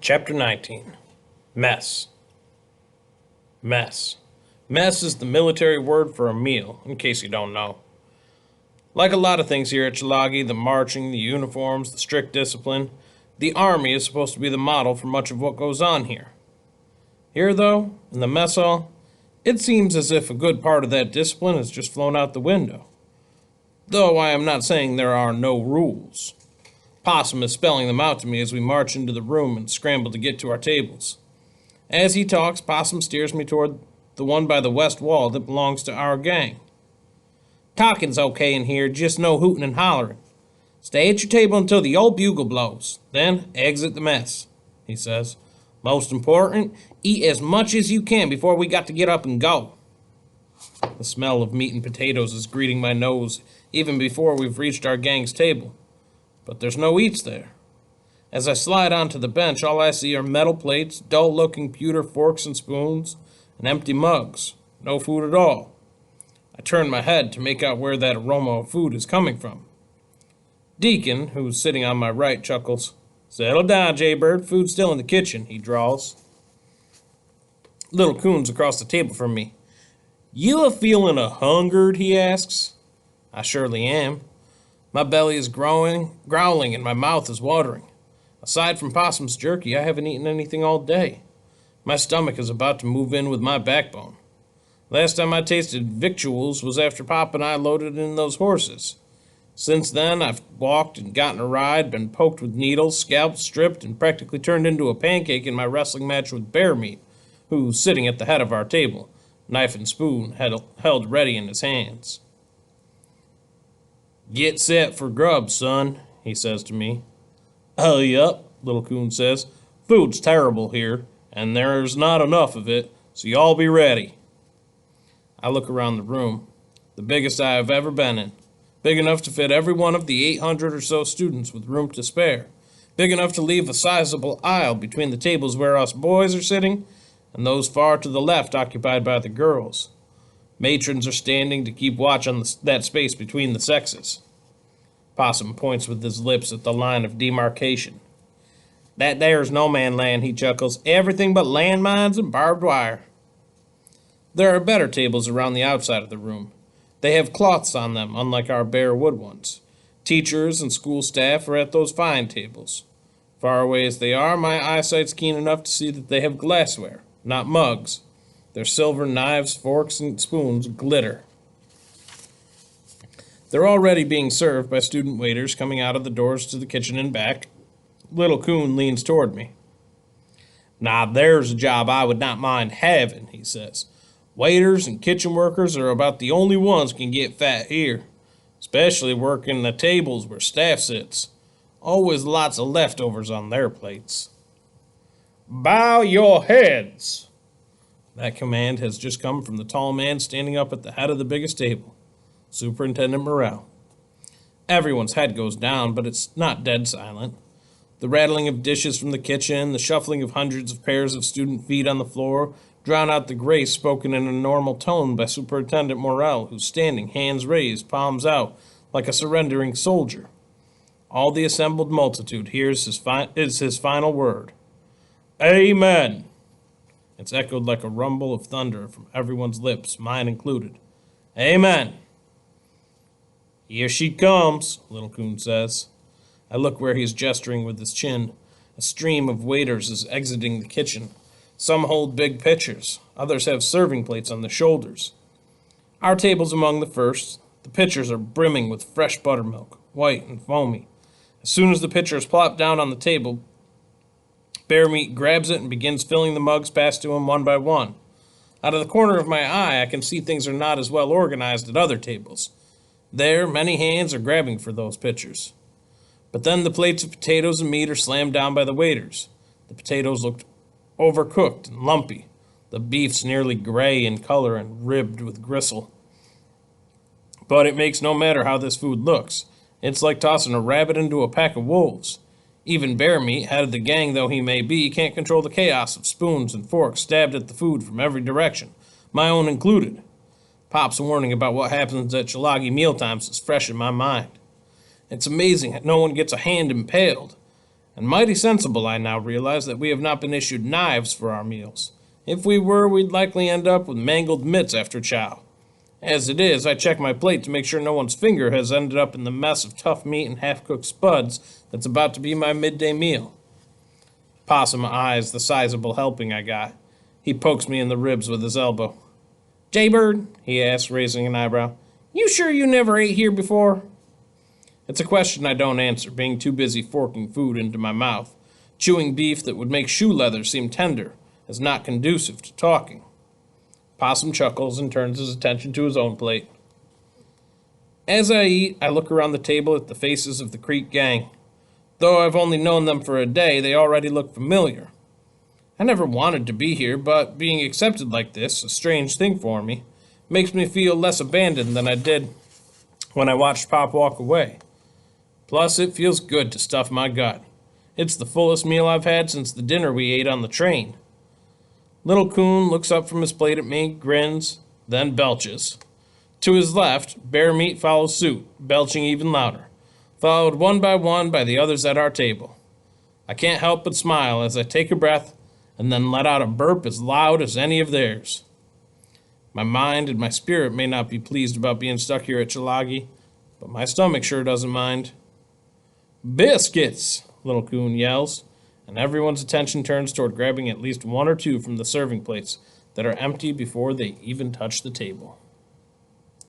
Chapter 19. Mess. Mess. Mess is the military word for a meal, in case you don't know. Like a lot of things here at Chalagi, the marching, the uniforms, the strict discipline, the Army is supposed to be the model for much of what goes on here. Here, though, in the mess hall, it seems as if a good part of that discipline has just flown out the window. Though I am not saying there are no rules. Possum is spelling them out to me as we march into the room and scramble to get to our tables. As he talks, Possum steers me toward the one by the west wall that belongs to our gang. Talking's okay in here, just no hooting and hollering. Stay at your table until the old bugle blows, then exit the mess, he says. Most important, eat as much as you can before we got to get up and go. The smell of meat and potatoes is greeting my nose even before we've reached our gang's table. But there's no eats there. As I slide onto the bench, all I see are metal plates, dull-looking pewter forks and spoons, and empty mugs. No food at all. I turn my head to make out where that aroma of food is coming from. Deacon, who's sitting on my right, chuckles. Settle down, Jaybird. Food's still in the kitchen, he drawls. Little Coon's across the table from me. You a feeling a-hungered, he asks. I surely am. My belly is growling, and my mouth is watering. Aside from Possum's jerky, I haven't eaten anything all day. My stomach is about to move in with my backbone. Last time I tasted victuals was after Pop and I loaded in those horses. Since then, I've walked and gotten a ride, been poked with needles, scalped, stripped, and practically turned into a pancake in my wrestling match with Bear Meat, who's sitting at the head of our table, knife and spoon held ready in his hands. Get set for grub, son, he says to me. Oh, yup, Little Coon says. Food's terrible here, and there's not enough of it, so y'all be ready. I look around the room, the biggest I have ever been in. Big enough to fit every one of the 800 or so students with room to spare. Big enough to leave a sizable aisle between the tables where us boys are sitting and those far to the left occupied by the girls. Matrons are standing to keep watch on that space between the sexes. Possum points with his lips at the line of demarcation. That there's no man land, he chuckles. Everything but landmines and barbed wire. There are better tables around the outside of the room. They have cloths on them, unlike our bare wood ones. Teachers and school staff are at those fine tables. Far away as they are, my eyesight's keen enough to see that they have glassware, not mugs. Their silver knives, forks, and spoons glitter. They're already being served by student waiters coming out of the doors to the kitchen and back. Little Coon leans toward me. Now there's a job I would not mind having, he says. Waiters and kitchen workers are about the only ones can get fat here, especially working the tables where staff sits. Always lots of leftovers on their plates. Bow your heads! That command has just come from the tall man standing up at the head of the biggest table, Superintendent Morrell. Everyone's head goes down, but it's not dead silent. The rattling of dishes from the kitchen, the shuffling of hundreds of pairs of student feet on the floor, drown out the grace spoken in a normal tone by Superintendent Morrell, who's standing, hands raised, palms out, like a surrendering soldier. All the assembled multitude hears his final word. Amen! It's echoed like a rumble of thunder from everyone's lips, mine included. Amen! Here she comes, Little Coon says. I look where he's gesturing with his chin. A stream of waiters is exiting the kitchen. Some hold big pitchers. Others have serving plates on their shoulders. Our table's among the first. The pitchers are brimming with fresh buttermilk, white and foamy. As soon as the pitcher is plopped down on the table, Bear Meat grabs it and begins filling the mugs passed to him one by one. Out of the corner of my eye, I can see things are not as well organized at other tables. There, many hands are grabbing for those pitchers. But then the plates of potatoes and meat are slammed down by the waiters. The potatoes looked overcooked and lumpy. The beef's nearly gray in color and ribbed with gristle. But it makes no matter how this food looks. It's like tossing a rabbit into a pack of wolves. Even Bear Meat, head of the gang though he may be, can't control the chaos of spoons and forks stabbed at the food from every direction, my own included. Pop's warning about what happens at Chalagi mealtimes is fresh in my mind. It's amazing that no one gets a hand impaled, And mighty sensible, I now realize that we have not been issued knives for our meals. If we were, we'd likely end up with mangled mitts after chow. As it is, I check my plate to make sure no one's finger has ended up in the mess of tough meat and half-cooked spuds that's about to be my midday meal. Possum eyes the sizable helping I got. He pokes me in the ribs with his elbow. "Jaybird," he asks, raising an eyebrow, "you sure you never ate here before?" It's a question I don't answer, being too busy forking food into my mouth. Chewing beef that would make shoe leather seem tender is not conducive to talking. Possum chuckles and turns his attention to his own plate. As I eat, I look around the table at the faces of the Creek gang. Though I've only known them for a day, they already look familiar. I never wanted to be here, but being accepted like this, a strange thing for me, makes me feel less abandoned than I did when I watched Pop walk away. Plus, it feels good to stuff my gut. It's the fullest meal I've had since the dinner we ate on the train. Little Coon looks up from his plate at me, grins, then belches. To his left, Bear Meat follows suit, belching even louder, followed one by the others at our table. I can't help but smile as I take a breath and then let out a burp as loud as any of theirs. My mind and my spirit may not be pleased about being stuck here at Chalagi, but my stomach sure doesn't mind. "Biscuits!" Little Coon yells, and everyone's attention turns toward grabbing at least one or two from the serving plates that are empty before they even touch the table.